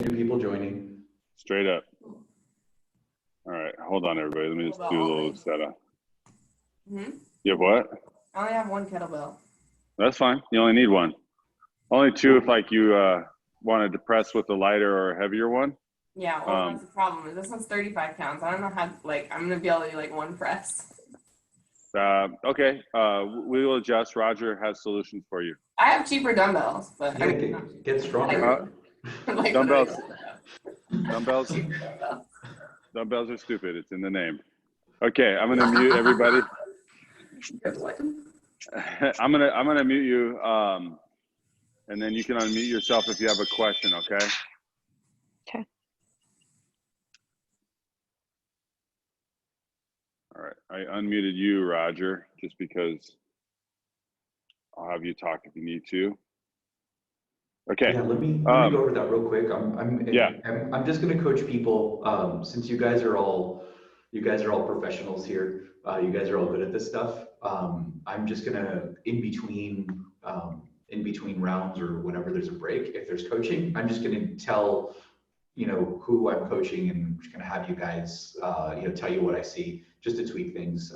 New people joining. Straight up. All right, hold on, everybody. Let me just do a little setup. You have what? I only have one kettlebell. That's fine. You only need one. Only two if like you wanted to press with a lighter or a heavier one. Yeah, well, that's the problem. Is this one's 35 pounds. I don't know how, like, I'm going to be able to do, like, one press. Okay. We will adjust. Roger has solutions for you. I have cheaper dumbbells, but Yeah, I mean, get stronger. like Dumbbells. dumbbells. Dumbbells are stupid. It's in the name. Okay, I'm gonna mute everybody. I'm gonna mute you, and then you can unmute yourself if you have a question. Okay. Okay. All right. I unmuted you, Roger, just because I'll have you talk if you need to. Okay. Yeah, let me go over that real quick. Yeah. I'm just gonna coach people, since you guys are all professionals here. You guys are all good at this stuff. I'm just gonna in between rounds or whenever there's a break, if there's coaching, I'm just gonna tell who I'm coaching, and I'm just gonna have you guys tell you what I see, just to tweak things.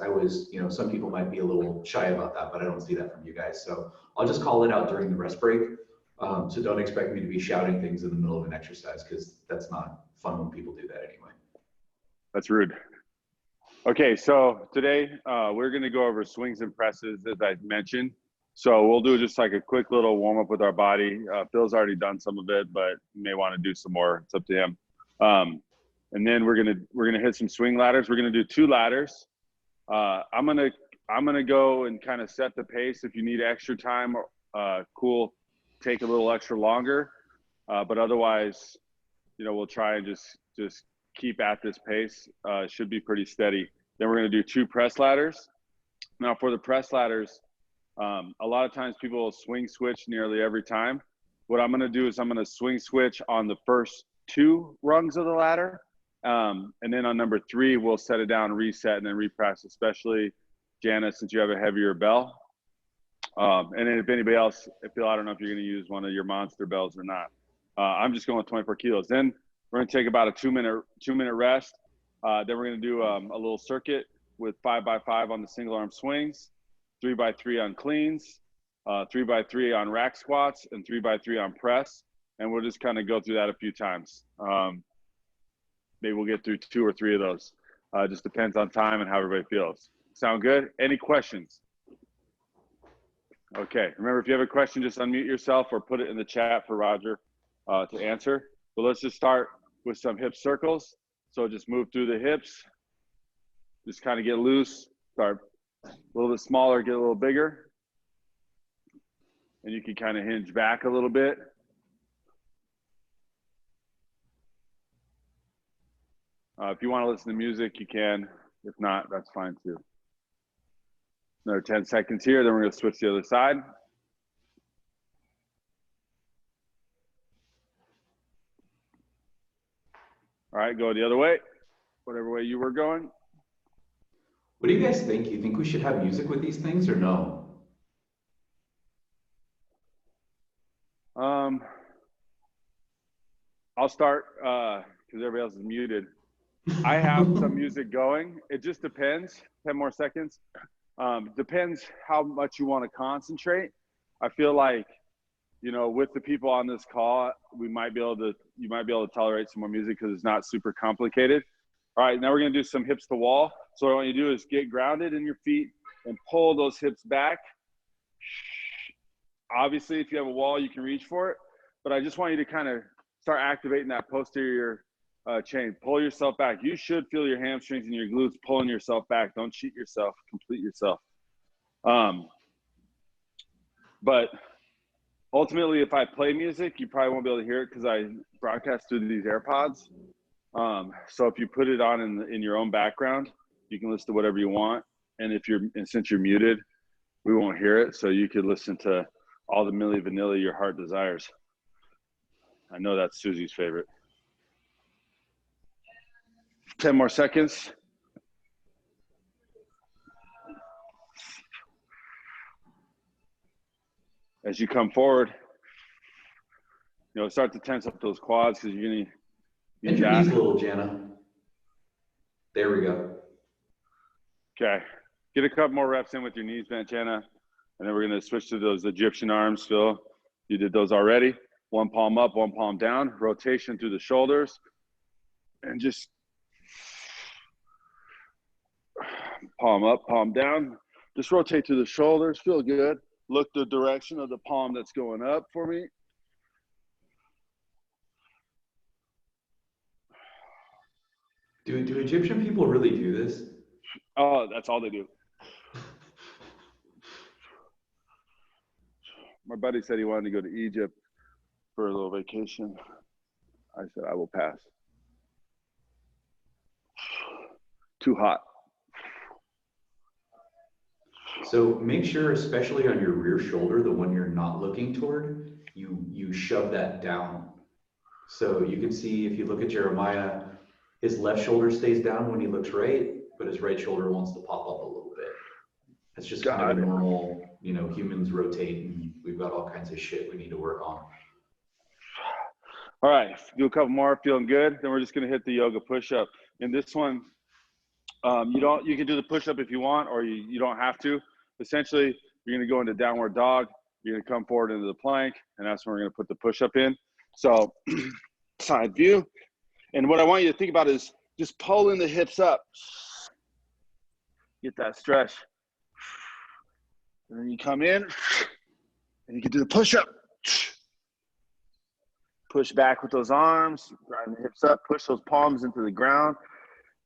Some people might be a little shy about that, but I don't see that from you guys. So I'll just call it out during the rest break. So don't expect me to be shouting things in the middle of an exercise, because that's not fun when people do that anyway. That's rude. Okay, so today we're going to go over swings and presses, as I mentioned. So we'll do just like a quick little warm up with our body. Phil's already done some of it, but you may want to do some more. It's up to him. And then we're gonna hit some swing ladders. We're gonna do 2 ladders. I'm gonna go and kind of set the pace. If you need extra time, cool. Take a little extra longer, but otherwise, we'll try and just keep at this pace. Should be pretty steady. Then we're going to do 2 press ladders. Now for the press ladders, a lot of times people will swing switch nearly every time. What I'm going to do is I'm going to swing switch on the first 2 rungs of the ladder, and then on number 3 we'll set it down, reset, and then repress. Especially Janice, since you have a heavier bell. And then if anybody else, Phil, I don't know if you're going to use one of your monster bells or not. I'm just going with 24 kilos. Then we're going to take about a 2-minute rest. Then we're going to do a little circuit with 5x5 on the single arm swings, 3x3 on cleans, 3x3 on rack squats, and 3x3 on press. And we'll just kind of go through that a few times. Maybe we'll get through 2 or 3 of those. Just depends on time and how everybody feels. Sound good? Any questions? Okay, remember, if you have a question, just unmute yourself or put it in the chat for Roger to answer. But let's just start with some hip circles. So just move through the hips. Just kind of get loose. Start a little bit smaller, get a little bigger. And you can kind of hinge back a little bit. If you want to listen to music, you can. If not, that's fine too. Another 10 seconds here, then we're going to switch to the other side. All right, go the other way, whatever way you were going. What do you guys think? You think we should have music with these things or no? I'll start because everybody else is muted. I have some music going. It just depends. 10 more seconds. Depends how much you want to concentrate. I feel like, with the people on this call, you might be able to tolerate some more music because it's not super complicated. All right, now we're going to do some hips to wall. So what I want you to do is get grounded in your feet and pull those hips back. Obviously, if you have a wall, you can reach for it, but I just want you to kind of start activating that posterior chain. Pull yourself back. You should feel your hamstrings and your glutes pulling yourself back. Don't cheat yourself. Complete yourself. But ultimately, if I play music, you probably won't be able to hear it because I broadcast through these AirPods. So if you put it on in your own background, you can listen to whatever you want. And since you're muted, we won't hear it. So you could listen to all the Milli Vanilli your heart desires. I know that's Susie's favorite. 10 more seconds. As you come forward, You know, start to tense up those quads because you're gonna Bend your knees a little, Jana. There we go. Okay. Get a couple more reps in with your knees bent, Jana. And then we're gonna switch to those Egyptian arms, Phil. You did those already. One palm up, one palm down. Rotation through the shoulders. And just palm up, palm down. Just rotate through the shoulders. Feel good. Look the direction of the palm that's going up for me. Do Egyptian people really do this? Oh, that's all they do. My buddy said he wanted to go to Egypt for a little vacation. I said, I will pass. Too hot. So make sure, especially on your rear shoulder, the one you're not looking toward, you shove that down. So you can see, if you look at Jeremiah, his left shoulder stays down when he looks right, but his right shoulder wants to pop up a little bit. That's just kind of normal, you know, humans rotate and we've got all kinds of shit we need to work on. All right, do a couple more, feeling good. Then we're just gonna hit the yoga push-up. And this one, you can do the push-up if you want, or you don't have to. Essentially, you're gonna go into downward dog. You're gonna come forward into the plank, and that's when we're gonna put the push-up in. So, side view. And what I want you to think about is just pulling the hips up. Get that stretch. And then you come in, and you can do the push-up. Push back with those arms, drive the hips up, push those palms into the ground.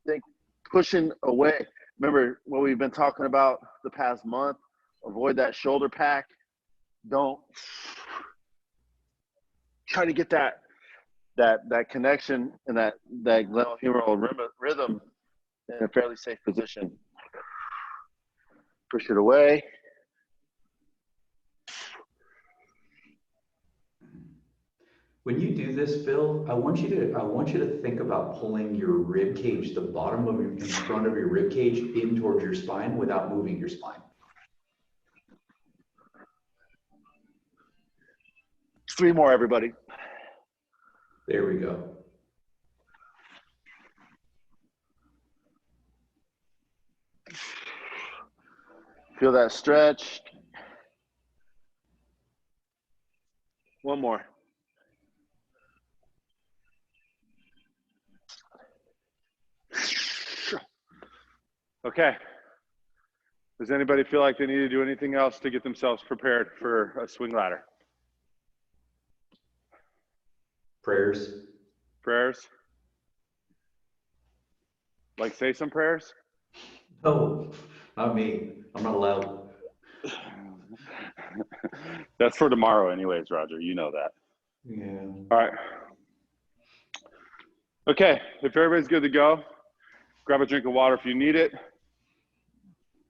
Think pushing away. Remember what we've been talking about the past month? Avoid that shoulder pack. Don't try to get that connection and that glenohumeral rhythm in a fairly safe position. Push it away. When you do this, Phil, I want you to think about pulling your rib cage, the bottom of in front of your rib cage, in towards your spine without moving your spine. 3 more, everybody. There we go. Feel that stretch. 1 more. Okay. Does anybody feel like they need to do anything else to get themselves prepared for a swing ladder? Prayers. Prayers? Like say some prayers? No, not me. I'm not allowed. That's for tomorrow anyways, Roger. You know that. Yeah. All right. Okay, if everybody's good to go, grab a drink of water if you need it.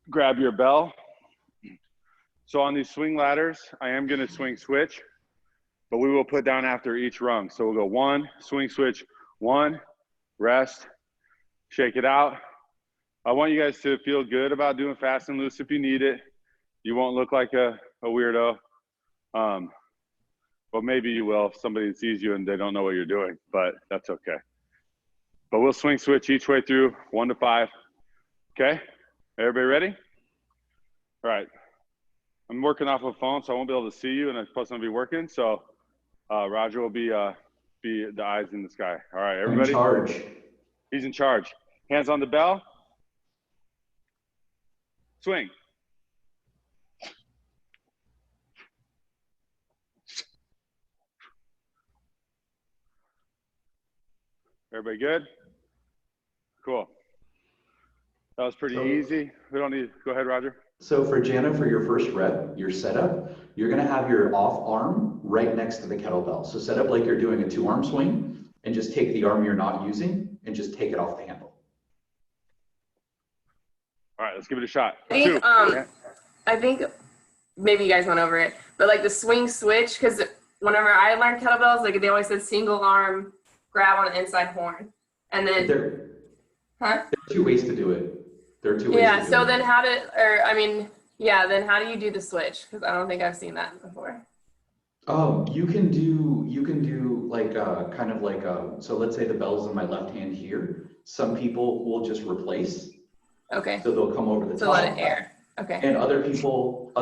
Grab your bell. So on these swing ladders, I am going to swing switch, but we will put down after each rung. So we'll go 1, swing switch, 1, rest, shake it out. I want you guys to feel good about doing fast and loose if you need it. You won't look like a weirdo. But maybe you will if somebody sees you and they don't know what you're doing, but that's okay. But we'll swing switch each way through, 1 to 5. Okay, everybody ready? All right, I'm working off a phone, so I won't be able to see you, and I'm supposed to be working, so Roger will be the eyes in the sky. All right, everybody? In charge. He's in charge. Hands on the bell. Swing. Everybody good? Cool. That was pretty easy. We don't need, go ahead, Roger. So for Jana, for your first rep, your setup, you're gonna have your off arm right next to the kettlebell. So set up like you're doing a 2-arm swing and just take the arm you're not using and just take it off the handle. All right, let's give it a shot. I think maybe you guys went over it, but like the swing switch, because whenever I learned kettlebells, like they always said single arm grab on the inside horn, and then There are 2 ways to do it. There are 2 ways. Yeah. To do So it. then then how do you do the switch? Because I don't think I've seen that before. You can do like kind of like so let's say the bell's in my left hand here. Some people will just replace, Okay. so they'll come over the So let top. it air. Okay. And other people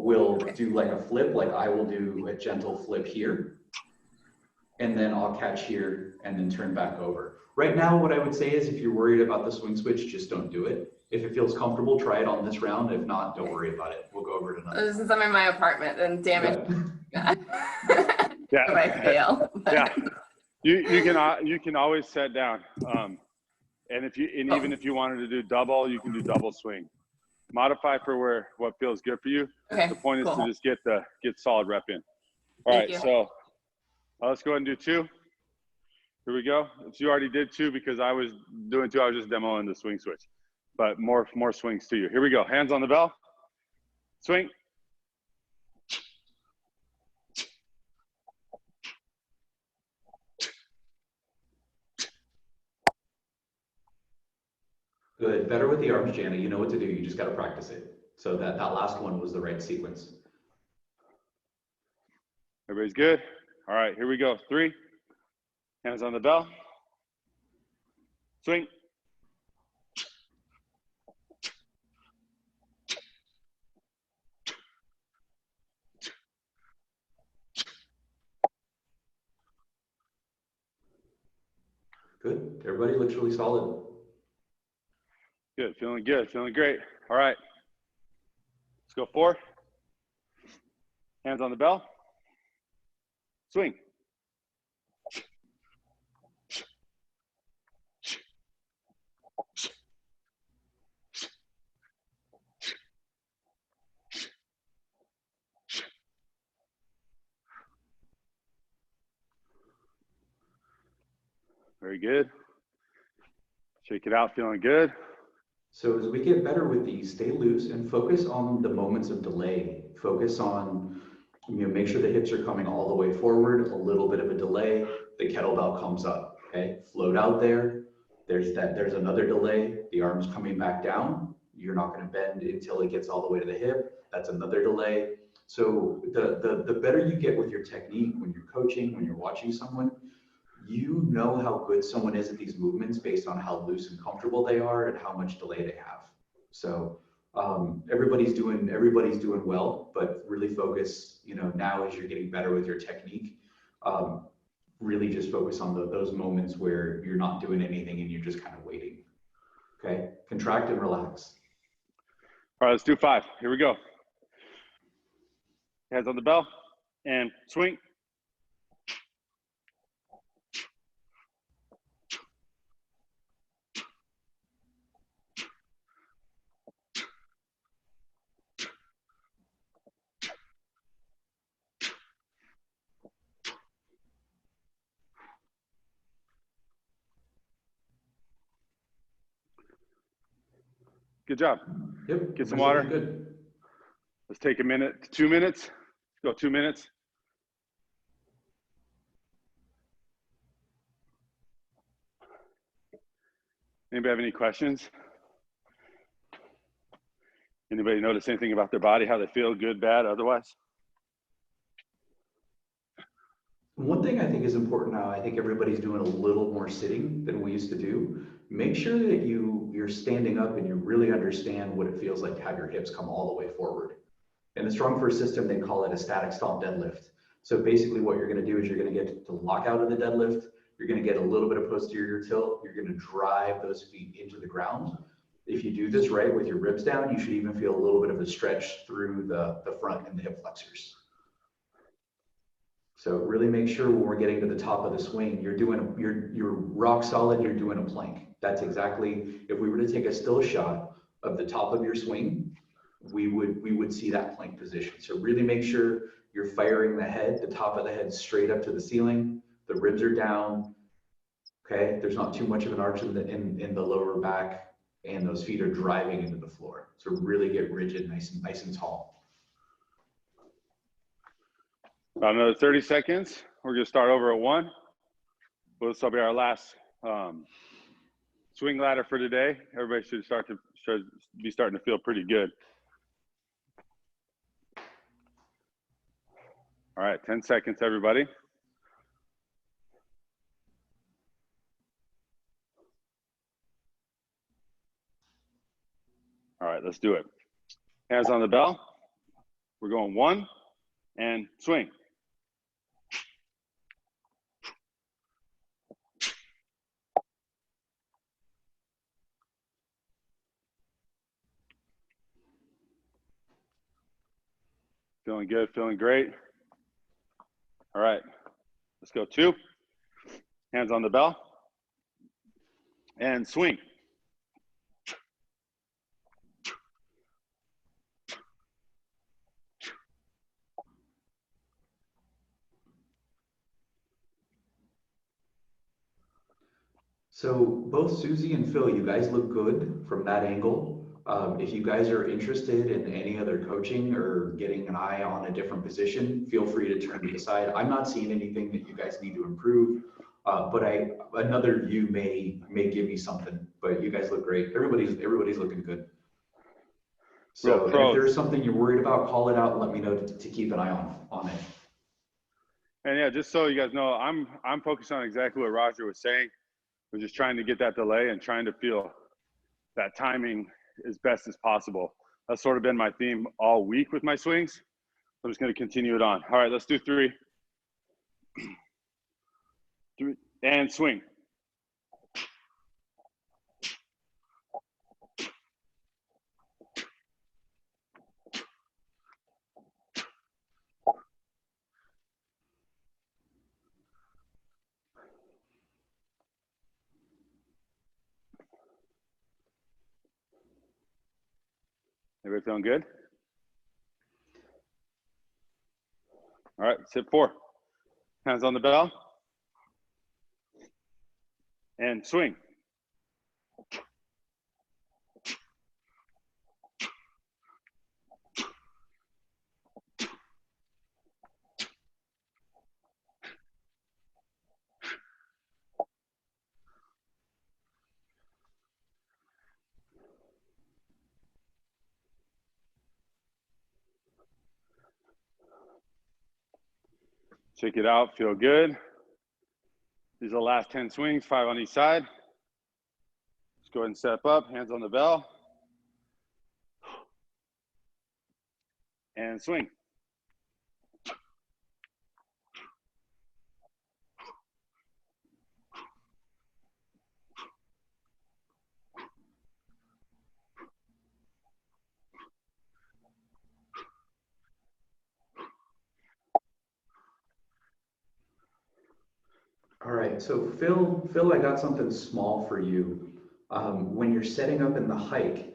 will do like a flip, like I will do a gentle flip here, and then I'll catch here and then turn back over. Right now, what I would say is if you're worried about the swing switch, just don't do it. If it feels comfortable, try it on this round. If not, don't worry about it. We'll go over it another. Since I'm in my apartment, then damn it. Yeah. Yeah. If I fail. Yeah. You can always set down. And even if you wanted to do double, you can do double swing. Modify for what feels good for you. Okay. The point is cool. to just get solid rep in. All Thank right, you. so let's go ahead and do 2. Here we go. So you already did 2 because I was doing 2. I was just demoing the swing switch, but more swings to you. Here we go. Hands on the bell. Swing. Good. Better with the arms, Jana. You know what to do. You just got to practice it. So that last one was the right sequence. Everybody's good? All right, here we go. 3. Hands on the bell. Swing. Good. Everybody looks really solid. Good. Feeling good. Feeling great. All right. Let's go 4. Hands on the bell. Swing. Very good. Shake it out. Feeling good. So as we get better with these, stay loose and focus on the moments of delay. Focus on, make sure the hips are coming all the way forward, a little bit of a delay, the kettlebell comes up, okay? Float out there, there's another delay, the arm's coming back down, you're not gonna bend until it gets all the way to the hip, that's another delay. So the better you get with your technique when you're coaching, when you're watching someone, you know how good someone is at these movements based on how loose and comfortable they are and how much delay they have. So everybody's doing well, but really focus, now as you're getting better with your technique, really just focus on those moments where you're not doing anything and you're just kind of waiting. Okay, contract and relax. All right, let's do 5. Here we go. Hands on the bell and swing. Good job. Yep. Get some water. Good. Let's take a minute, 2 minutes. Let's go 2 minutes. Anybody have any questions? Anybody notice anything about their body, how they feel, good, bad, otherwise? One thing I think is important now, I think everybody's doing a little more sitting than we used to do. Make sure that you're standing up and you really understand what it feels like to have your hips come all the way forward. In the Strong First system, they call it a static stomp deadlift. So basically what you're gonna do is you're gonna get to lock out of the deadlift, you're gonna get a little bit of posterior tilt, you're gonna drive those feet into the ground. If you do this right with your ribs down, you should even feel a little bit of a stretch through the front and the hip flexors. So really make sure when we're getting to the top of the swing, you're rock solid, you're doing a plank. That's exactly, if we were to take a still shot of the top of your swing, we would see that plank position. So really make sure you're firing the head, the top of the head straight up to the ceiling, the ribs are down, okay? There's not too much of an arch in the lower back, and those feet are driving into the floor. So really get rigid, nice and tall. About another 30 seconds. We're gonna start over at 1. This will be our last swing ladder for today. Everybody should be starting to feel pretty good. All right, 10 seconds, everybody. All right, let's do it. Hands on the bell. We're going 1 and swing. Feeling good, feeling great. All right, let's go 2. Hands on the bell. And swing. So both Susie and Phil, you guys look good from that angle. If you guys are interested in any other coaching or getting an eye on a different position, feel free to turn me aside. I'm not seeing anything that you guys need to improve, but another view may give me something. But you guys look great. Everybody's looking good. So if there's something you're worried about, call it out and let me know to keep an eye on it. And yeah, just so you guys know, I'm focused on exactly what Roger was saying. We're just trying to get that delay and trying to feel that timing as best as possible. That's sort of been my theme all week with my swings. I'm just going to continue it on. All right, let's do 3. 3 and swing. Everybody feeling good? All right, let's hit 4. Hands on the bell. And swing. Check it out, feel good. These are the last 10 swings, 5 on each side. Let's go ahead and step up, hands on the bell. And swing. All right, so Phil, I got something small for you. When you're setting up in the hike,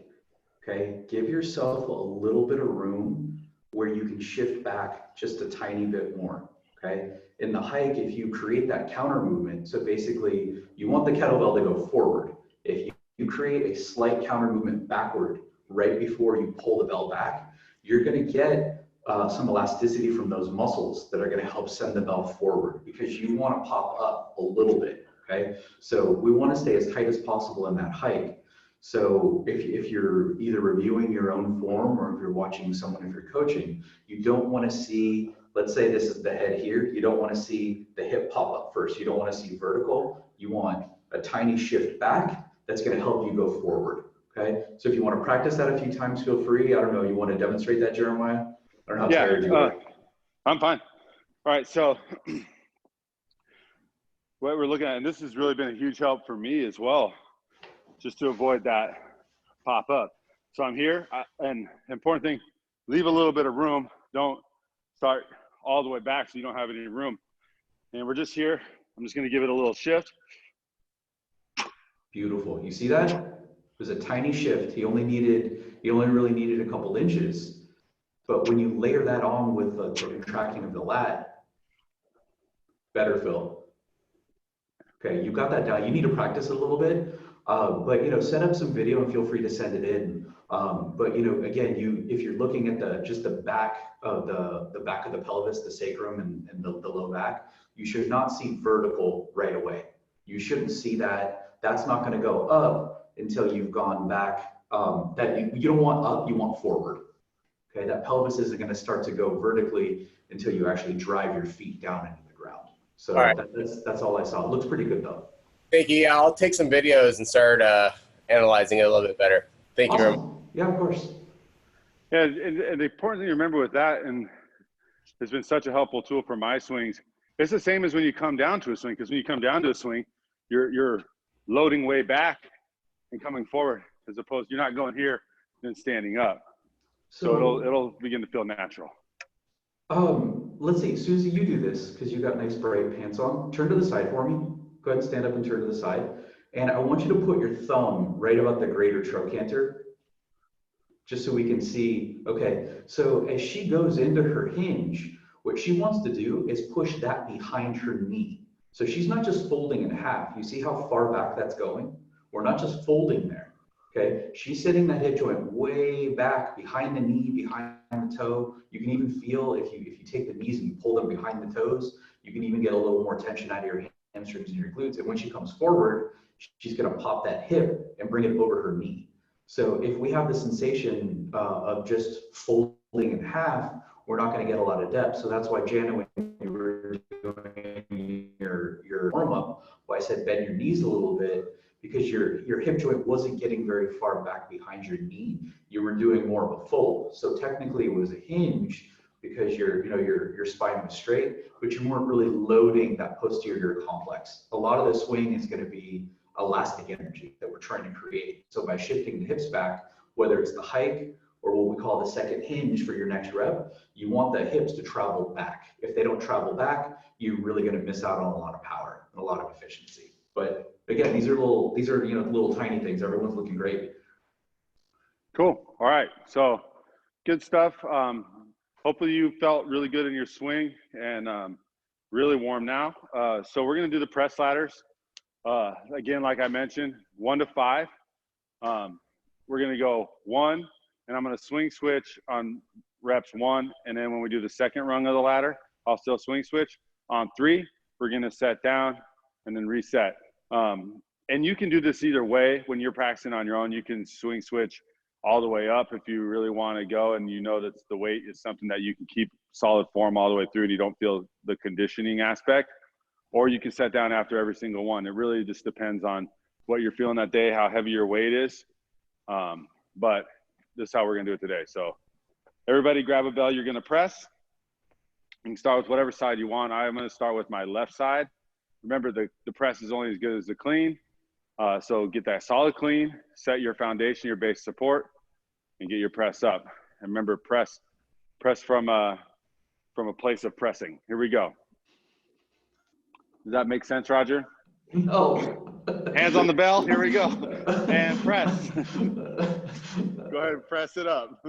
okay, give yourself a little bit of room where you can shift back just a tiny bit more, okay? In the hike, if you create that counter movement, so basically you want the kettlebell to go forward. If you create a slight counter movement backward right before you pull the bell back, you're gonna get some elasticity from those muscles that are going to help send the bell forward, because you want to pop up a little bit, okay? So we want to stay as tight as possible in that hike. So if you're either reviewing your own form or if you're watching someone, if you're coaching, you don't want to see, let's say this is the head here, you don't want to see the hip pop up first. You don't want to see vertical. You want a tiny shift back that's going to help you go forward, okay? So if you want to practice that a few times, feel free. I don't know, you want to demonstrate that, Jeremiah? I don't know how tired you are. I'm fine. All right, so what we're looking at, and this has really been a huge help for me as well, just to avoid that pop up. So I'm here, and important thing, leave a little bit of room. Don't start all the way back so you don't have any room. And we're just here. I'm just gonna give it a little shift. Beautiful. You see that? It was a tiny shift. He only really needed a couple inches. But when you layer that on with the contracting of the lat, better, Phil. Okay, you got that down. You need to practice a little bit, but set up some video and feel free to send it in. But again, if you're looking at just the back of the back of the pelvis, the sacrum and the low back, you should not see vertical right away. You shouldn't see that. That's not going to go up until you've gone back. You don't want up, you want forward. Okay, that pelvis isn't going to start to go vertically until you actually drive your feet down into the ground. So all right. That's all I saw. It looks pretty good though. Thank you. Yeah, I'll take some videos and start analyzing it a little bit better. Thank you very much. Yeah, of course. Yeah, and the important thing to remember with that, and it's been such a helpful tool for my swings, it's the same as when you come down to a swing, because when you come down to a swing, you're loading way back and coming forward, as opposed, you're not going here and standing up. So it'll begin to feel natural. Let's see, Susie, you do this because you got nice bright pants on. Turn to the side for me. Go ahead and stand up and turn to the side. And I want you to put your thumb right about the greater trochanter, just so we can see. Okay, so as she goes into her hinge, what she wants to do is push that behind her knee. So she's not just folding in half. You see how far back that's going? We're not just folding there. Okay, she's sitting that hip joint way back behind the knee, behind the toe. You can even feel if you take the knees and you pull them behind the toes, you can even get a little more tension out of your hamstrings and your glutes. And when she comes forward, she's going to pop that hip and bring it over her knee. So if we have the sensation of just folding in half, we're not going to get a lot of depth. So that's why, Jana, when you were doing your warm up, why I said bend your knees a little bit, because your hip joint wasn't getting very far back behind your knee. You were doing more of a fold. So technically it was a hinge because your spine was straight, but you weren't really loading that posterior complex. A lot of the swing is going to be elastic energy that we're trying to create. So by shifting the hips back, whether it's the hike or what we call the second hinge for your next rep, you want the hips to travel back. If they don't travel back, you're really going to miss out on a lot of power and a lot of efficiency. But again, these are little tiny things. Everyone's looking great. Cool. All right. So good stuff. Hopefully you felt really good in your swing and really warm now. So we're going to do the press ladders. Again, like I mentioned, 1 to 5. We're going to go 1, and I'm going to swing switch on reps 1. And then when we do the second rung of the ladder, I'll still swing switch. On 3, we're going to set down and then reset. And you can do this either way. When you're practicing on your own, you can swing switch all the way up if you really want to go, and you know that the weight is something that you can keep solid form all the way through and you don't feel the conditioning aspect. Or you can set down after every single one. It really just depends on what you're feeling that day, how heavy your weight is. But this is how we're going to do it today. So everybody grab a bell you're going to press. You can start with whatever side you want. I'm going to start with my left side. Remember, the press is only as good as the clean. So get that solid clean, set your foundation, your base support, and get your press up. And remember, press from a place of pressing. Here we go. Does that make sense, Roger? No. Hands on the bell. Here we go. And press. Go ahead and press it up.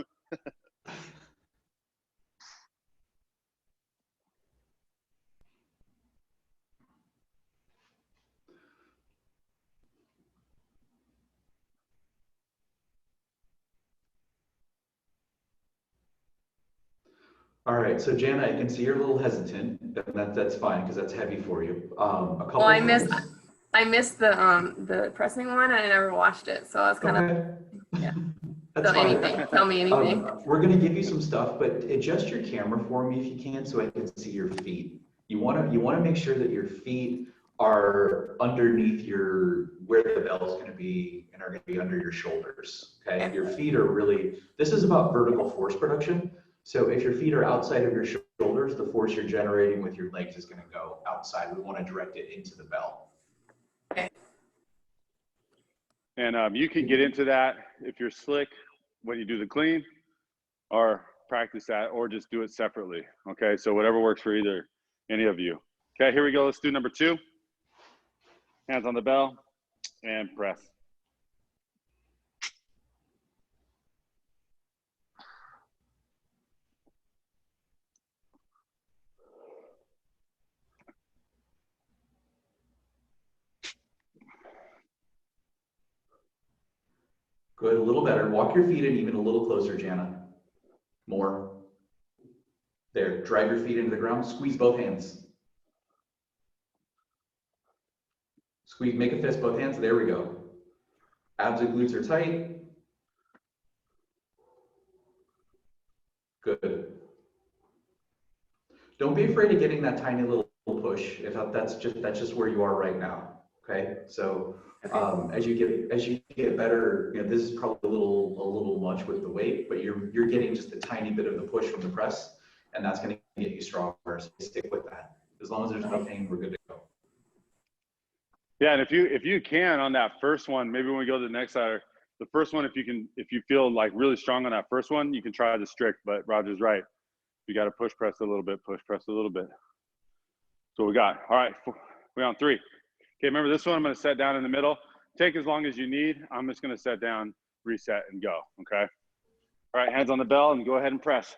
All right, so Jana, I can see you're a little hesitant, and that's fine because that's heavy for you. Well, I missed the pressing one. I never watched it, so I was kind of yeah. That's So fine. anything, tell me anything. We're gonna give you some stuff, but adjust your camera for me if you can, so I can see your feet. You wanna make sure that your feet are underneath where the bell's gonna be and are gonna be under your shoulders. Okay, your feet are really. This is about vertical force production. So if your feet are outside of your shoulders, the force you're generating with your legs is going to go outside. We want to direct it into the bell. Okay. And you can get into that if you're slick when you do the clean, or practice that, or just do it separately. Okay, so whatever works for any of you. Okay, here we go. Let's do number 2. Hands on the bell and press. Good, a little better. Walk your feet in even a little closer, Jana. More. There, drive your feet into the ground. Squeeze both hands. Squeeze, make a fist, both hands. There we go. Abs and glutes are tight. Good. Don't be afraid of getting that tiny little push if that's just where you are right now. Okay, so Okay. as you get better, you know, this is probably a little much with the weight, but you're getting just a tiny bit of the push from the press, and that's going to get you stronger. So stick with that. As long as there's no pain, we're good to go. Yeah, and if you can on that first one, maybe when we go to the next side, the first one, if you feel like really strong on that first one, you can try the strict. But Roger's right. You got to push press a little bit, push press a little bit. So we got. All right, we're on 3. Okay, remember this one, I'm gonna set down in the middle. Take as long as you need. I'm just gonna set down, reset, and go, okay? All right, hands on the bell and go ahead and press.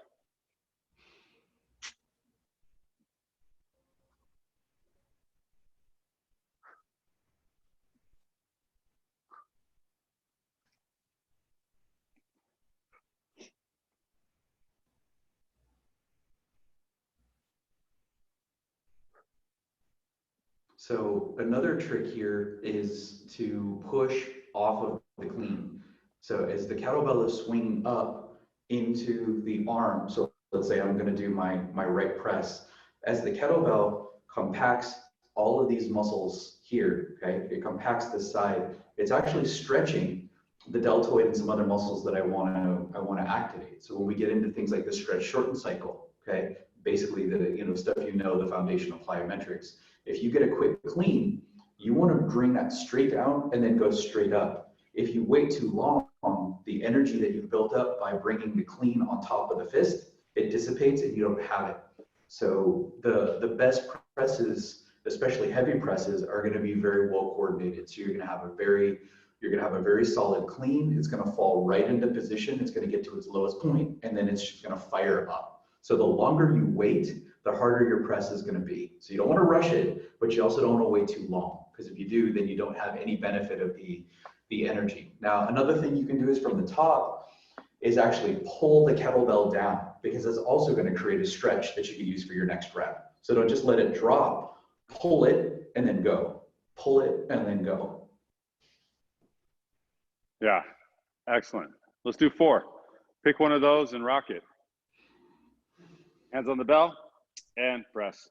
So another trick here is to push off of the clean. So as the kettlebell is swinging up into the arm, so let's say I'm going to do my right press, as the kettlebell compacts all of these muscles here, okay, it compacts this side, it's actually stretching the deltoid and some other muscles that I want to activate. So when we get into things like the stretch shorten cycle, okay, basically the stuff the foundational plyometrics. If you get a quick clean, you want to bring that straight down and then go straight up. If you wait too long, the energy that you've built up by bringing the clean on top of the fist, it dissipates and you don't have it. So the best presses, especially heavy presses, are going to be very well coordinated. So you're going to have a very solid clean. It's going to fall right into position. It's going to get to its lowest point, and then it's just going to fire up. So the longer you wait, the harder your press is going to be. So you don't want to rush it, but you also don't want to wait too long, because if you do, then you don't have any benefit of the energy. Now, another thing you can do is from the top is actually pull the kettlebell down, because it's also going to create a stretch that you can use for your next rep. So don't just let it drop, pull it and then go. Pull it and then go. Yeah, excellent. Let's do 4. Pick one of those and rock it. Hands on the bell and press.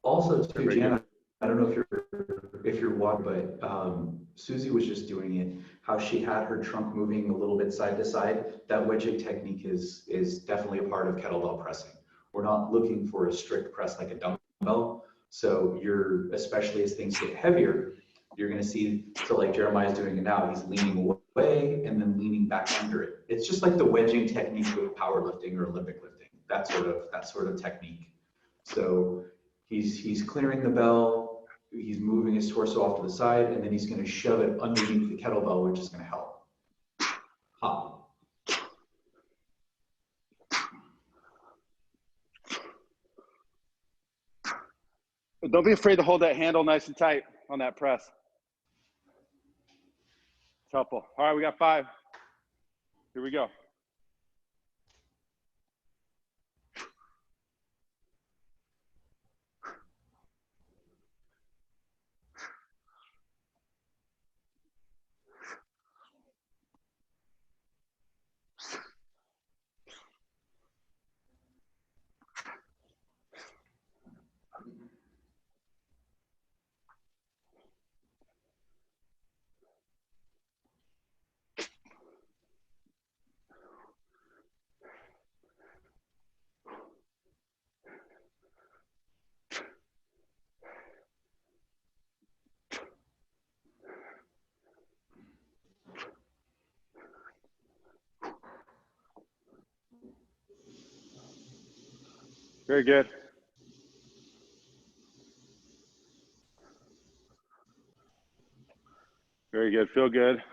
Also, too, Jan, I don't know if you're one, but Susie was just doing it. How she had her trunk moving a little bit side to side. That wedging technique is definitely a part of kettlebell pressing. We're not looking for a strict press like a dumbbell. So especially as things get heavier, you're going to see. So like Jeremiah's doing it now. He's leaning away and then leaning back under it. It's just like the wedging technique with powerlifting or Olympic lifting. That sort of technique. So he's clearing the bell, he's moving his torso off to the side, and then he's going to shove it underneath the kettlebell, which is going to help. Hop. Don't be afraid to hold that handle nice and tight on that press. It's helpful. All right, we got 5. Here we go. Very good. Very good. Feel good.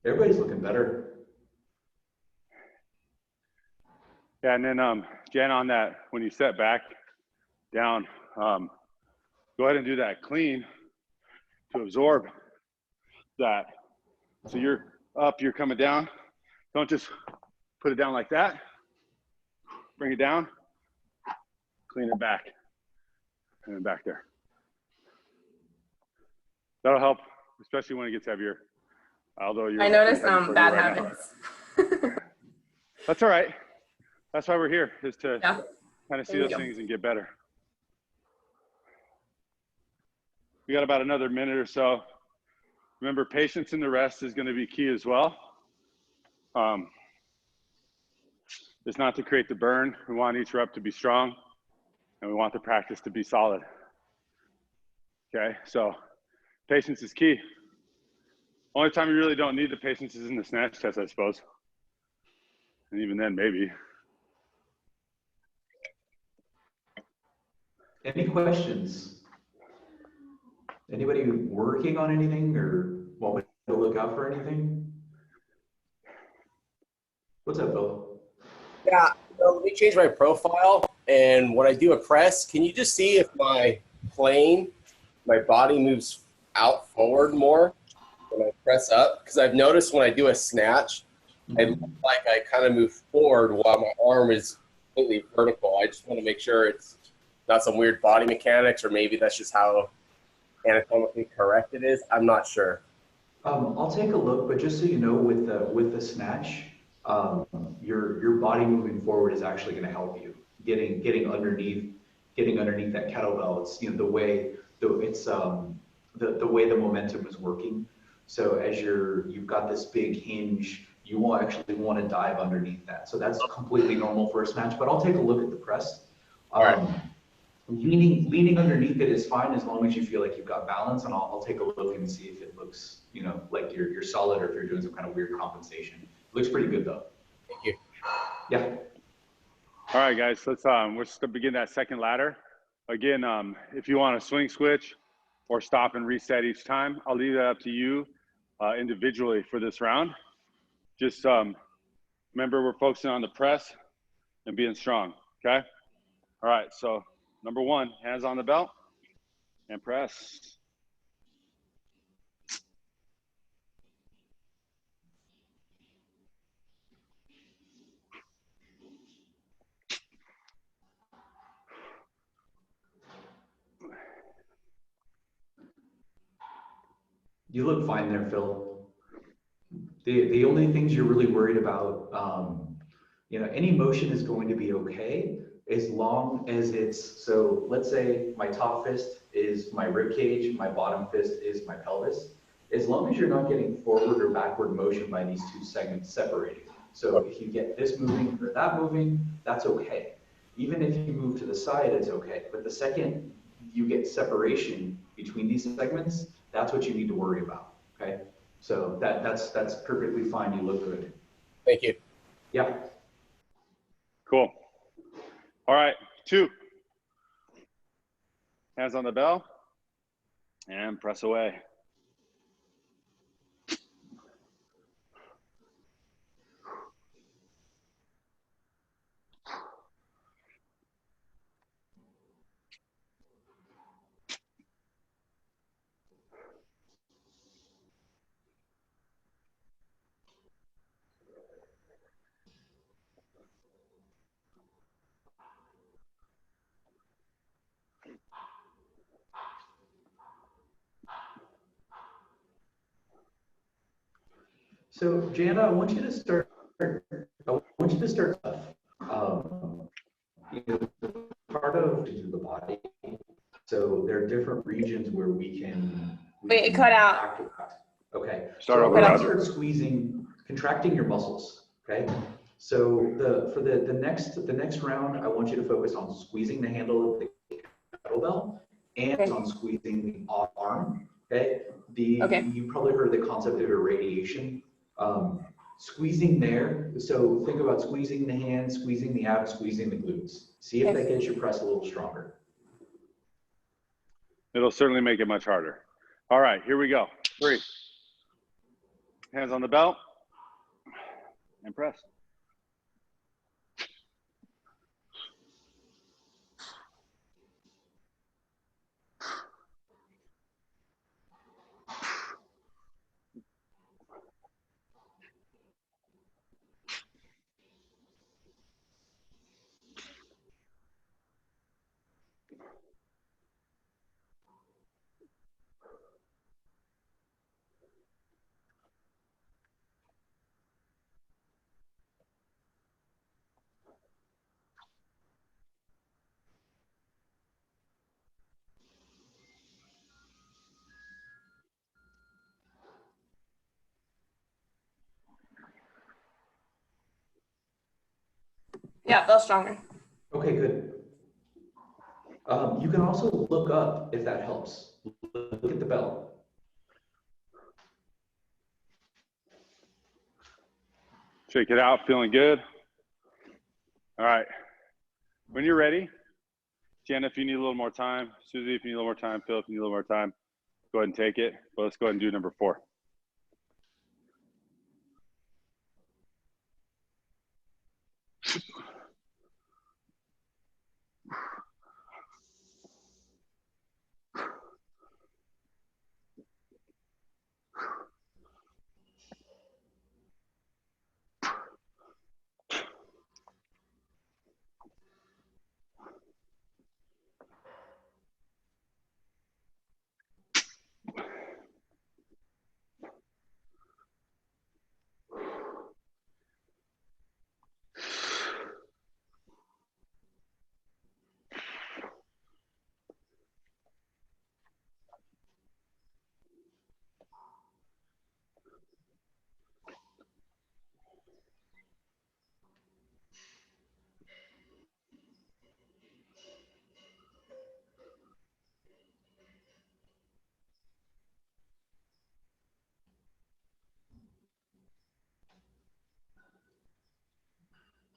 Everybody's looking better. Yeah, and then Jen, on that, when you set back down, go ahead and do that clean to absorb that. So you're up, you're coming down. Don't just put it down like that. Bring it down, clean it back, and then back there. That'll help, especially when it gets heavier. Although you're— I noticed heavy bad right now. habits. That's all right. That's why we're here, is to Yeah. kind of see There you those go. things and get better. We got about another minute or so. Remember, patience in the rest is going to be key as well. It's not to create the burn. We want each rep to be strong, and we want the practice to be solid. Okay, so patience is key. Only time you really don't need the patience is in the snatch test, I suppose. And even then, maybe. Any questions? Anybody working on anything or want me to look out for anything? What's up, Bill? Yeah, so let me change my profile. And when I do a press, can you just see if my body moves out forward more when I press up? Because I've noticed when I do a snatch, I look like I kind of move forward while my arm is completely vertical. I just want to make sure it's not some weird body mechanics, or maybe that's just how anatomically correct it is. I'm not sure. I'll take a look, but just so you know, with the snatch, your body moving forward is actually going to help you getting underneath that kettlebell. It's the way the way the momentum is working. So as you've got this big hinge, you won't actually want to dive underneath that. So that's completely normal for a snatch. But I'll take a look at the press. Leaning underneath it is fine as long as you feel like you've got balance, and I'll take a look and see if it looks, like you're solid, or if you're doing some kind of weird compensation. It looks pretty good though. Thank you. Yeah. All right, guys, let's we're just gonna begin that second ladder. Again, if you want to swing switch or stop and reset each time, I'll leave that up to you individually for this round. Just remember, we're focusing on the press and being strong, okay? All right, so number one, hands on the belt and press. You look fine there, Phil. The only things you're really worried about, any motion is going to be okay as long as so let's say my top fist is my rib cage, my bottom fist is my pelvis. As long as you're not getting forward or backward motion by these two segments separating. So if you get this moving or that moving, that's okay. Even if you move to the side, it's okay. But the second you get separation between these segments, that's what you need to worry about, okay? So that's perfectly fine. You look good. Thank you. Yeah. Cool. All right, 2. Hands on the bell and press away. So Jana, I want you to start tough. Part of the body. So there are different regions where we can. Wait, it cut out. Okay. Start over. Start squeezing, contracting your muscles. Okay. So for the next round, I want you to focus on squeezing the handle of the kettlebell and on squeezing the arm. Okay. You probably heard the concept of irradiation. Squeezing there. So think about squeezing the hand, squeezing the abs, squeezing the glutes. See if that gets your press a little stronger. It'll certainly make it much harder. All right, here we go. 3. Hands on the belt and press. Yeah, felt stronger. Okay, good. You can also look up if that helps. Look at the belt. Shake it out, feeling good. All right, when you're ready, Jenna, if you need a little more time, Susie, if you need a little more time, Phil, if you need a little more time, go ahead and take it. But let's go ahead and do number 4.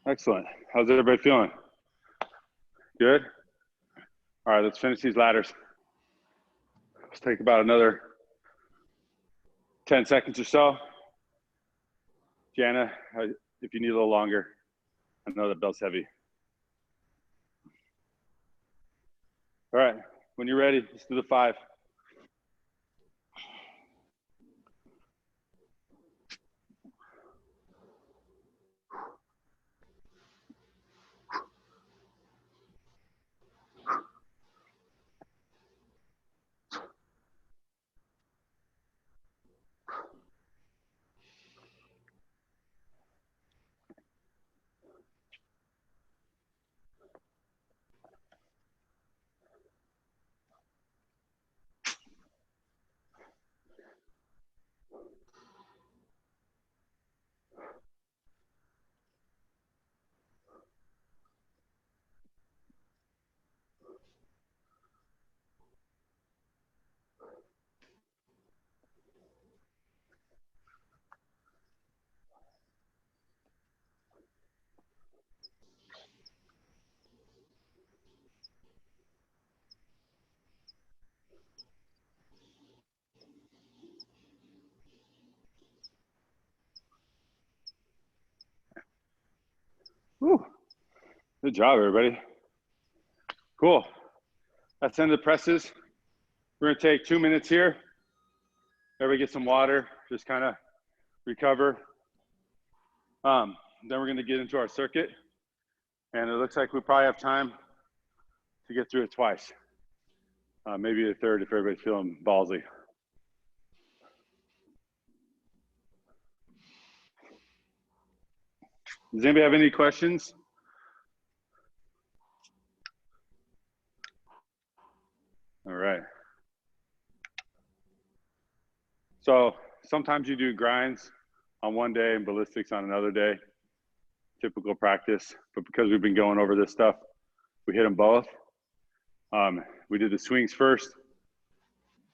Excellent. How's everybody feeling? Good? All right, let's finish these ladders. Let's take about another 10 seconds or so. Jana, if you need a little longer, I know that belt's heavy. All right, when you're ready, let's do the 5. Whew. Good job, everybody. Cool. That's the end of the presses. We're gonna take 2 minutes here. Everybody get some water, just kind of recover. Then we're gonna get into our circuit. And it looks like we probably have time to get through it twice. Maybe a third if everybody's feeling ballsy. Does anybody have any questions? All right. So sometimes you do grinds on one day and ballistics on another day, typical practice. But because we've been going over this stuff, we hit them both. We did the swings first,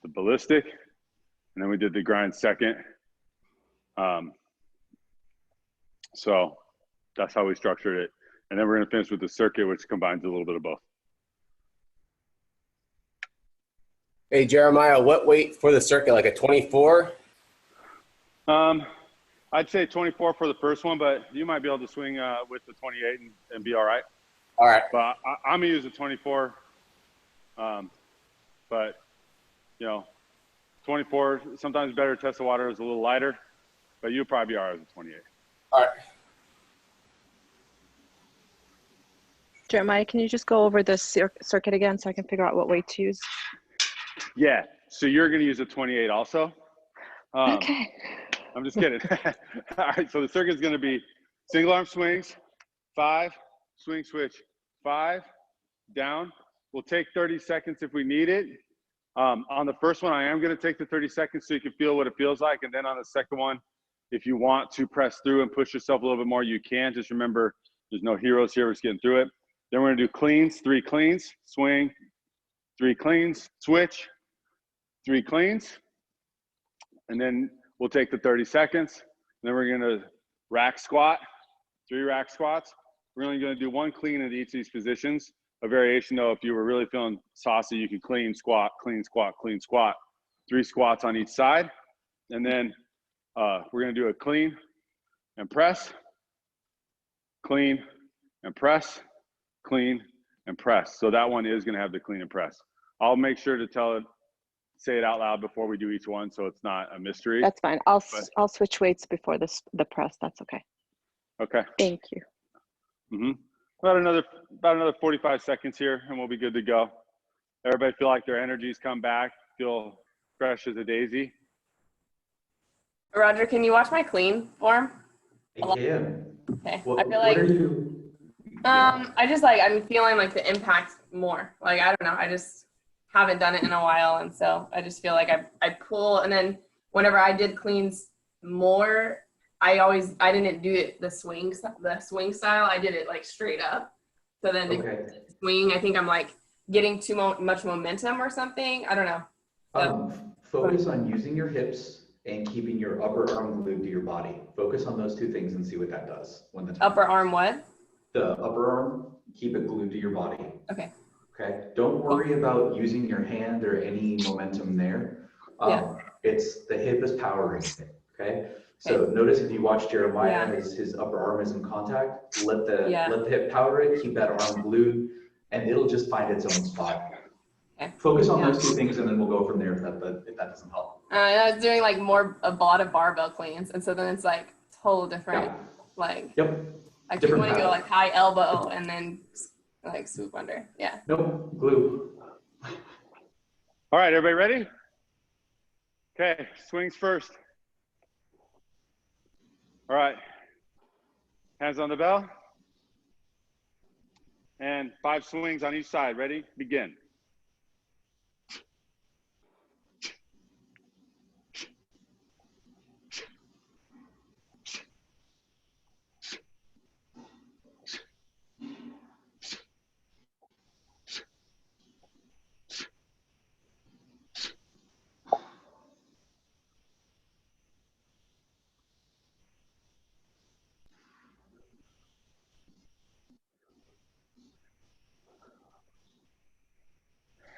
the ballistic, and then we did the grind second. So that's how we structured it. And then we're gonna finish with the circuit, which combines a little bit of both. Hey, Jeremiah, what weight for the circuit? Like a 24? I'd say 24 for the first one, but you might be able to swing with the 28 and be all right. All right. But I'm gonna use a 24. But you know, 24 sometimes better. Test the water is a little lighter, but you'll probably be all right with a 28. All right. Jeremiah, can you just go over the circuit again so I can figure out what weight to use? Yeah. So you're gonna use a 28 also. Okay. I'm just kidding. All right, so the circuit is going to be single arm swings, 5, swing switch, 5, down. We'll take 30 seconds if we need it. On the first one, I am going to take the 30 seconds so you can feel what it feels like. And then on the second one, if you want to press through and push yourself a little bit more, you can. Just remember, there's no heroes here. We're just getting through it. Then we're going to do cleans, 3 cleans, swing, 3 cleans, switch, 3 cleans. And then we'll take the 30 seconds. Then we're going to rack squat, 3 rack squats. We're only going to do 1 clean in each of these positions. A variation though, if you were really feeling saucy, you could clean, squat, clean, squat, clean, squat. 3 squats on each side. And then we're going to do a clean and press, clean and press, clean and press. So that one is going to have the clean and press. I'll make sure to say it out loud before we do each one, so it's not a mystery. That's fine. I'll switch weights before the press. That's okay. Okay. Thank you. About another 45 seconds here, and we'll be good to go. Everybody feel like their energy's come back, feel fresh as a daisy. Roger, can you watch my clean form? I can. Okay. What, I feel like what are you? I just like I'm feeling like the impact more. Like I don't know, I just haven't done it in a while, and so I just feel like I pull, and then whenever I did cleans more, I didn't do it the swing style. I did it like straight up. So then Okay. the swing, I think I'm like getting too much momentum or something. I don't know. So, Focus on using your hips and keeping your upper arm glued to your body. Focus on those 2 things and see what that does when the time upper comes. arm what? The upper arm, keep it glued to your body. Okay. Okay. Don't worry about using your hand or any momentum there. Yeah. It's the hip is powering it. Okay. So notice if you watch Jeremiah, his upper arm is in contact. Let the hip power it. Keep that arm glued, and it'll just find its own spot. Okay. Focus on those 2 things, and then we'll go from there if that doesn't help. I was doing like a lot of barbell cleans, and so then it's like total different. Like I keep wanting to go like high elbow and then like swoop under. Yeah. Nope. Glue. All right, everybody ready? Okay, swings first. All right, hands on the bell. And 5 swings on each side. Ready? Begin.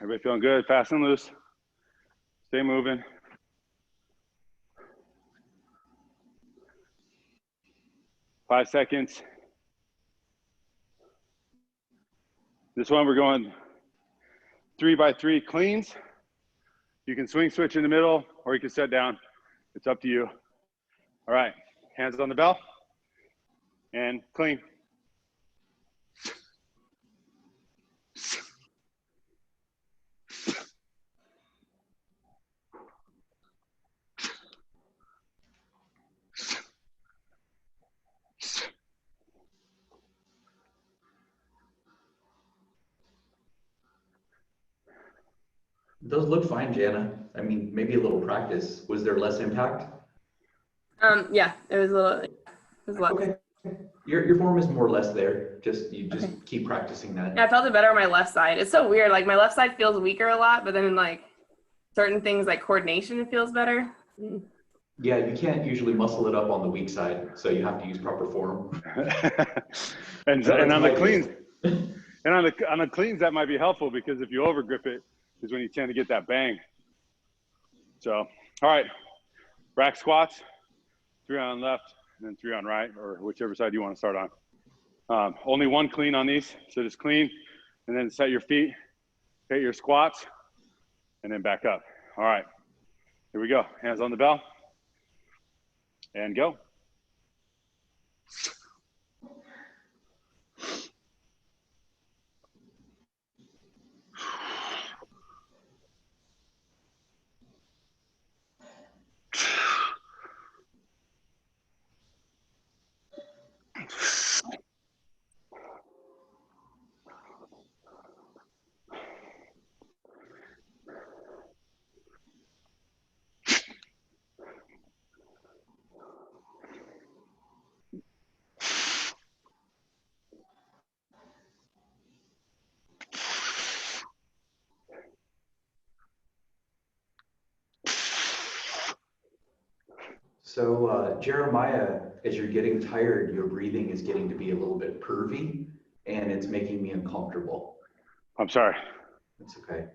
Everybody feeling good? Fast and loose. Stay moving. Five seconds. This one we're going 3 by 3 cleans. You can swing switch in the middle, or you can set down. It's up to you. All right, hands on the bell and clean. Those look fine, Jana. I mean, maybe a little practice. Was there less impact? Yeah, it was a little. It was less. Okay. Your form is more or less there. Just keep practicing that. Yeah, I felt it better on my left side. It's so weird. Like my left side feels weaker a lot, but then in like certain things like coordination, it feels better. Yeah, you can't usually muscle it up on the weak side, so you have to use proper form. and on the cleans, and on the cleans, that might be helpful because if you overgrip it, is when you tend to get that bang. So, all right, rack squats, 3 on left and then 3 on right, or whichever side you want to start on. Only 1 clean on these, so just clean, and then set your feet, hit your squats, and then back up. All right, here we go. Hands on the bell, and go. So, Jeremiah, as you're getting tired, your breathing is getting to be a little bit pervy, and it's making me uncomfortable. I'm sorry. That's okay.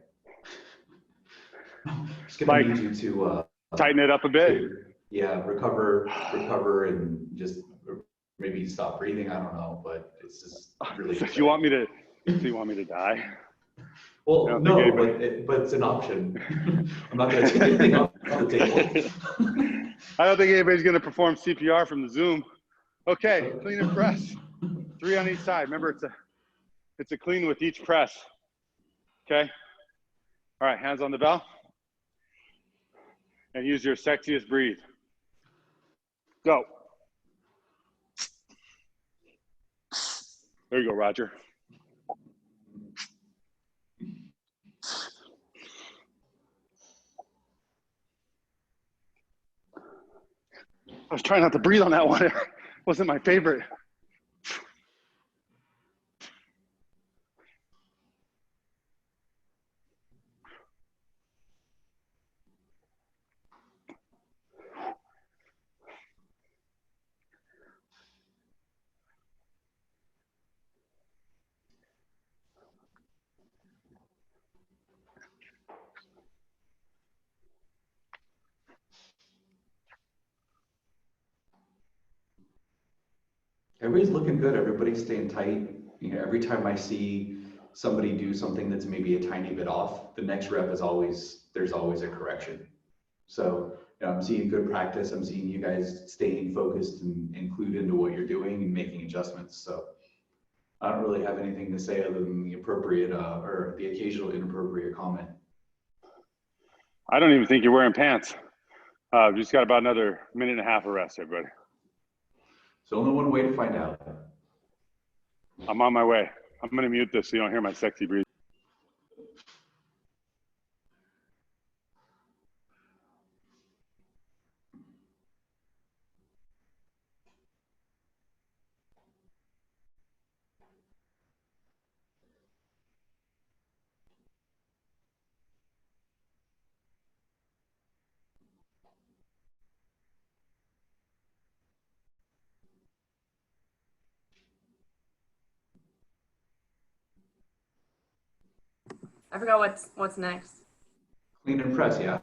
I'm just gonna need you to tighten it up a bit. Yeah, recover, and just maybe stop breathing. I don't know, but it's just really. So you want me to die? Well, no, but it's an option. I'm not gonna take anything off the table. I don't think anybody's gonna perform CPR from the Zoom. Okay, clean and press. 3 on each side. Remember, it's a clean with each press. Okay. All right, hands on the bell. And use your sexiest breathe. Go. There you go, Roger. I was trying not to breathe on that one. It wasn't my favorite. Everybody's looking good. Everybody's staying tight. You know, every time I see somebody do something that's maybe a tiny bit off, the next rep is there's always a correction. So, you know, I'm seeing good practice. I'm seeing you guys staying focused and clued into what you're doing and making adjustments. So I don't really have anything to say other than the appropriate or the occasional inappropriate comment. I don't even think you're wearing pants. We just got about another minute and a half of rest, everybody. There's only one way to find out. I'm on my way. I'm going to mute this so you don't hear my sexy breathing. I forgot what's next. Clean and press, yeah.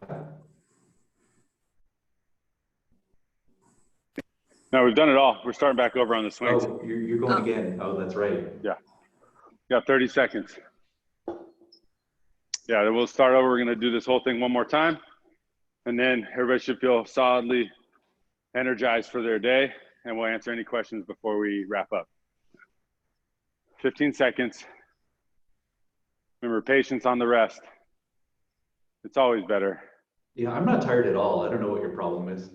No, we've done it all. We're starting back over on the swings. Oh, you're going again. Oh, that's right. Yeah. You got 30 seconds. Yeah, then we'll start over. We're going to do this whole thing one more time. And then everybody should feel solidly energized for their day. And we'll answer any questions before we wrap up. 15 seconds. Remember, patience on the rest. It's always better. Yeah, I'm not tired at all. I don't know what your problem is.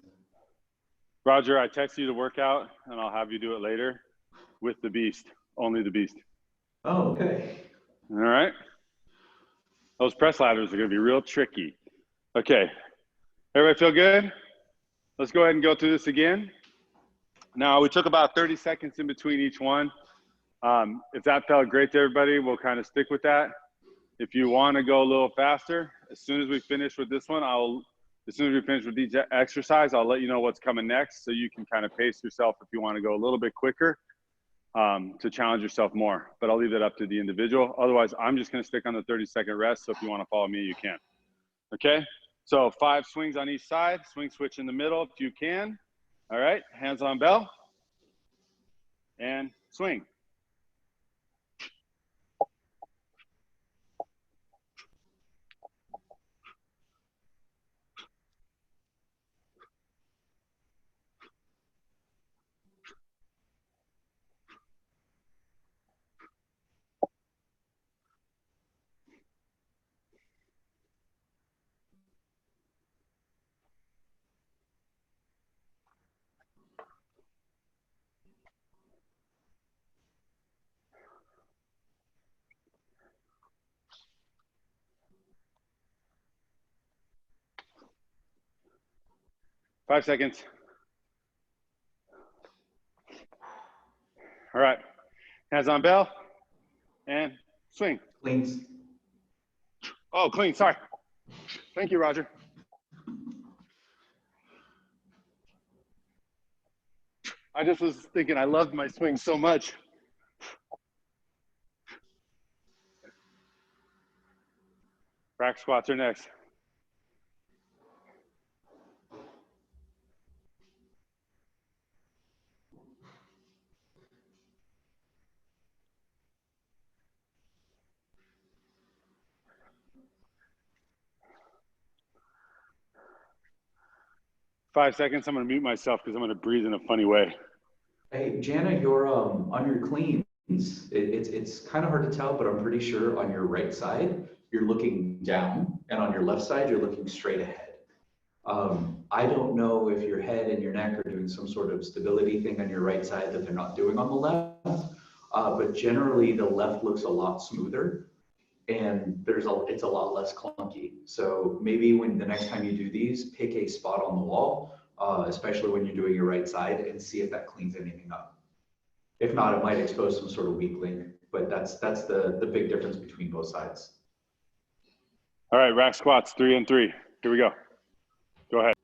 Roger, I text you the workout, and I'll have you do it later with the beast. Only the beast. Oh, okay. All right. Those press ladders are going to be real tricky. Okay. Everybody feel good? Let's go ahead and go through this again. Now, we took about 30 seconds in between each one. If that felt great to everybody, we'll kind of stick with that. If you want to go a little faster, as soon as we finish with this one, as soon as we finish with each exercise, I'll let you know what's coming next so you can kind of pace yourself if you want to go a little bit quicker. to challenge yourself more, but I'll leave that up to the individual. Otherwise, I'm just going to stick on the 30-second rest. So if you want to follow me, you can. Okay. So 5 swings on each side, swing switch in the middle if you can. All right. Hands on bell and swing. 5 seconds. All right. Hands on bell and swing. Cleans. Oh, clean. Sorry. Thank you, Roger. I just was thinking I loved my swing so much. Rack squats are next. Five seconds. I'm going to mute myself because I'm going to breathe in a funny way. Hey, Jana, you're on your cleans. It's kind of hard to tell, but I'm pretty sure on your right side you're looking down, and on your left side you're looking straight ahead. I don't know if your head and your neck are doing some sort of stability thing on your right side that they're not doing on the left, but generally the left looks a lot smoother, and it's a lot less clunky. So maybe when the next time you do these, pick a spot on the wall, especially when you're doing your right side, and see if that cleans anything up. If not, it might expose some sort of weak link, but that's the big difference between both sides. All right, rack squats, 3 and 3. Here we go. Go ahead.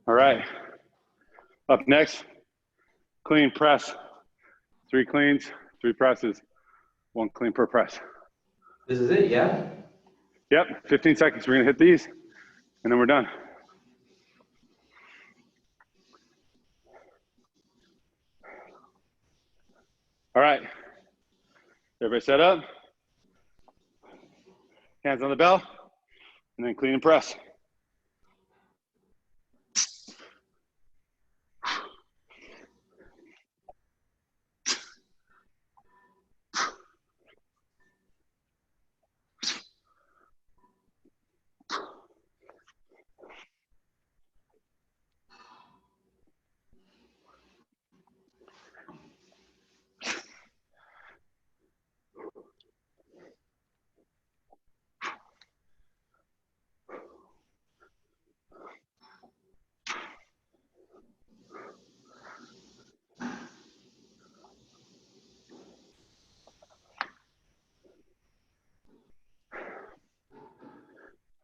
All right. Up next, clean press. 3 cleans, 3 presses, 1 clean per press. This is it, yeah? Yep, 15 seconds. We're going to hit these, and then we're done. All right. Everybody set up. Hands on the bell, and then clean and press.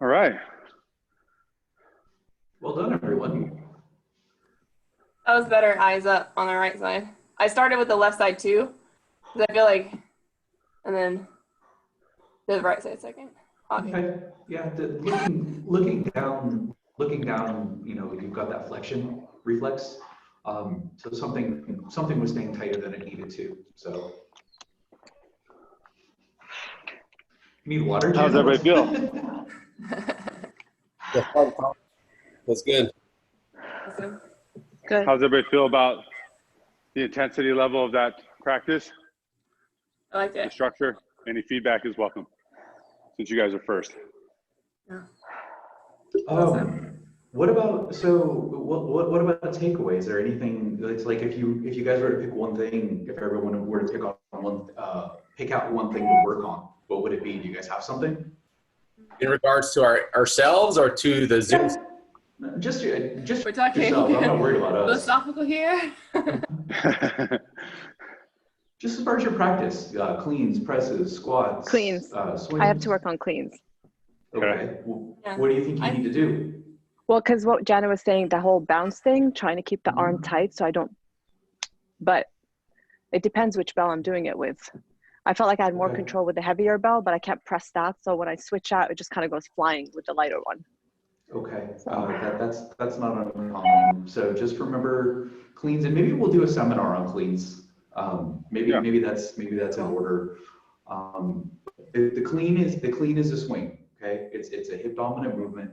All right. Well done, everyone. That was better, eyes up on the right side. I started with the left side too, because I feel like, and then the right side second. Okay. Yeah, looking down, you know, you've got that flexion reflex. So something was staying tighter than it needed to. So you need water? How's Jana? everybody feel? That's good. Awesome. Good. How's everybody feel about the intensity level of that practice? I liked The it. structure? Any feedback is welcome, since you guys are first. What about, so what about a takeaway? Is there anything, it's like if you guys were to pick one thing, if everyone were to pick out one thing to work on, what would it be? Do you guys have something? In regards to ourselves or to the Zoom? Just We're talking yourself. I'm not worried about us. philosophical here. Just as far as your practice, cleans, presses, squats, Cleans. swings. I have to work on cleans. Okay. What do you think you need to do? Well, because what Jana was saying, the whole bounce thing, trying to keep the arm tight so I don't, but it depends which bell I'm doing it with. I felt like I had more control with the heavier bell, but I can't press that. So when I switch out, it just kind of goes flying with the lighter one. Okay, that's not uncommon. So just remember cleans, and maybe we'll do a seminar on cleans. Maybe that's in order. The clean is a swing. Okay, it's a hip dominant movement.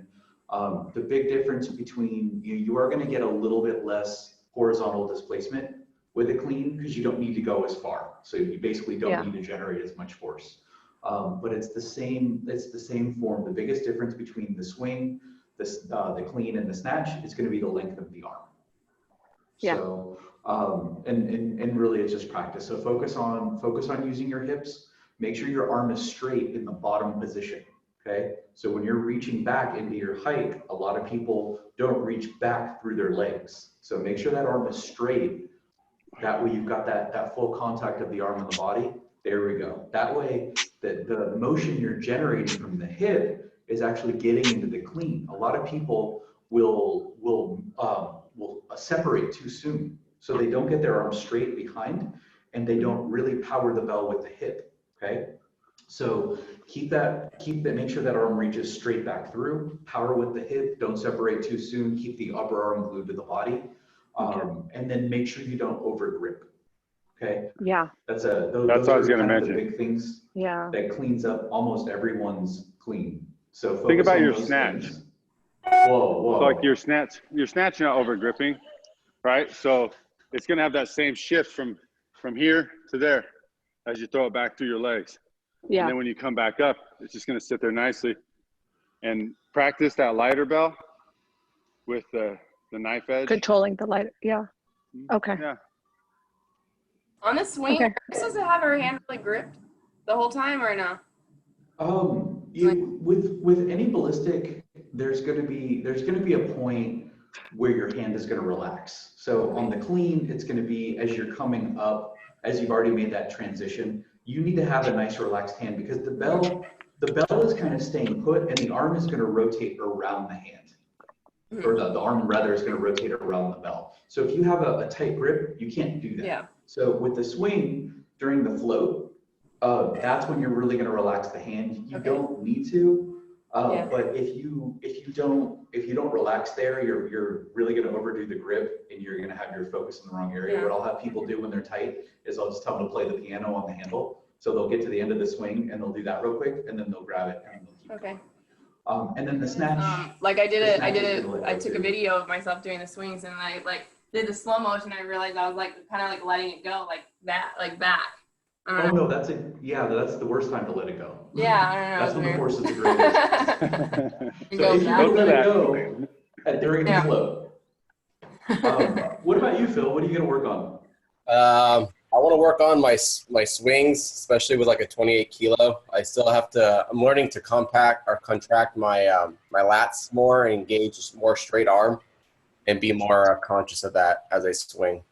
The big difference between you are going to get a little bit less horizontal displacement with a clean because you don't need to go as far. So you basically don't need to generate as much force. But it's the same form. The biggest difference between the swing, the clean, and the snatch is going to be the length of the arm. Yeah. So and really it's just practice. So focus on using your hips. Make sure your arm is straight in the bottom position. Okay. So when you're reaching back into your hike, a lot of people don't reach back through their legs. So make sure that arm is straight. That way you've got that full contact of the arm and the body. There we go. That way the motion you're generating from the hip is actually getting into the clean. A lot of people will separate too soon. So they don't get their arm straight behind and they don't really power the bell with the hip. Okay. So make sure that arm reaches straight back through, power with the hip, don't separate too soon, keep the upper arm glued to the body. And then make sure you don't over grip. Okay. Yeah. That's what I was going to mention. The big things. Yeah. That cleans up almost everyone's clean. So think about your snatch. Whoa. So like your snatch, you're not over gripping, right? So it's going to have that same shift from here to there as you throw it back through your legs. Yeah. And then when you come back up, it's just going to sit there nicely. And practice that lighter bell with the knife edge. Controlling the lighter. Yeah. Okay. Yeah. On the swing, are you supposed to have her hand really gripped the whole time or no? With any ballistic, there's going to be a point where your hand is going to relax. So on the clean, it's going to be as you're coming up, as you've already made that transition, you need to have a nice relaxed hand because the bell is kind of staying put and the arm is going to rotate around the hand. Or the arm rather is going to rotate around the bell. So if you have a tight grip, you can't do that. Yeah. So with the swing during the float, that's when you're really going to relax the hand. You don't need to, but if you don't relax there, you're really going to overdo the grip and you're going to have your focus in the wrong area. What I'll have people do when they're tight is I'll just tell them to play the piano on the handle. So they'll get to the end of the swing and they'll do that real quick and then they'll grab it and they'll keep going. And then the snatch. Like I took a video of myself doing the swings and I did the slow motion. I realized I was kind of letting it go like that, like back. Oh no, that's the worst time to let it go. Yeah, I don't know. That's when the force is the greatest. So if you let it go during the flow. What about you, Phil? What are you gonna work on? I want to work on my swings, especially with like a 28 kilo. I'm learning to contract my my lats more, and engage more straight arm, and be more conscious of that as I swing.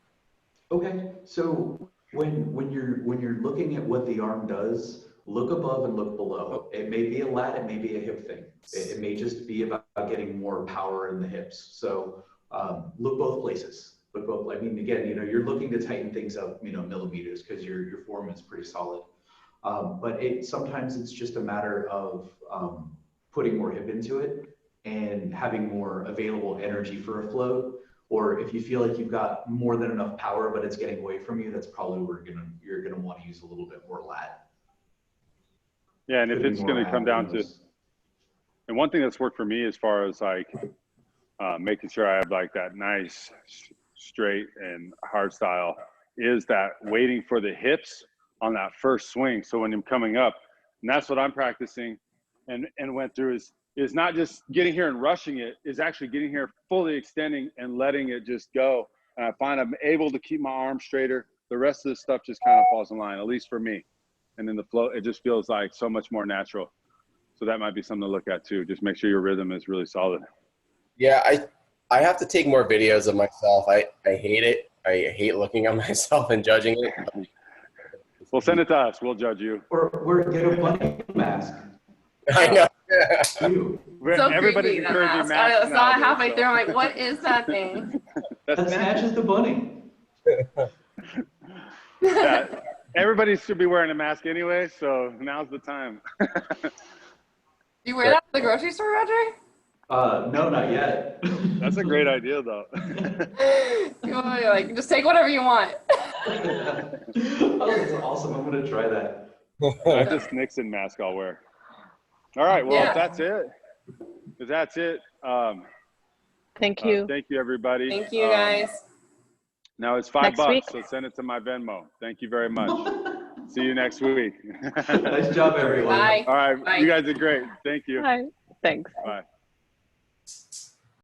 Okay, so when you're looking at what the arm does, look above and look below. It may be a lat, it may be a hip thing. It may just be about getting more power in the hips. So look both places. Look both. I mean, again, you're looking to tighten things up, millimeters because your form is pretty solid. But sometimes it's just a matter of putting more hip into it and having more available energy for a float. Or if you feel like you've got more than enough power, but it's getting away from you, that's probably where you're gonna want to use a little bit more lat. Yeah, and if it's going to come down to, and one thing that's worked for me as far as making sure I have that nice straight and hard style is that waiting for the hips on that first swing. So when I'm coming up, and that's what I'm practicing and went through is not just getting here and rushing it, is actually getting here, fully extending and letting it just go. And I find I'm able to keep my arm straighter. The rest of the stuff just kind of falls in line, at least for me. And then the flow, it just feels like so much more natural. So that might be something to look at too. Just make sure your rhythm is really solid. Yeah, I have to take more videos of myself. I hate it. I hate looking at myself and judging it. Well, send it to us. We'll judge you. Or get a bunny mask. I know. Too. So Everybody's creepy, that encouraging mask. I masks saw it nowadays, halfway so. through. I'm like, what is that thing? That snatches the bunny. Yeah, everybody should be wearing a mask anyway, so now's the time. You wear that to the grocery store, Roger? No, not yet. That's a great idea, though. You're like, just take whatever you want. Oh, that's awesome. I'm gonna try that. That's just Nixon mask I'll wear. All right, well, Yeah. if that's it, Thank you. thank you, everybody. Thank you, guys. Now it's $5, Next week. so send it to my Venmo. Thank you very much. See you next week. Nice job, everyone. Bye. All right, Bye. you guys are great. Thank you. Hi. Thanks. Bye.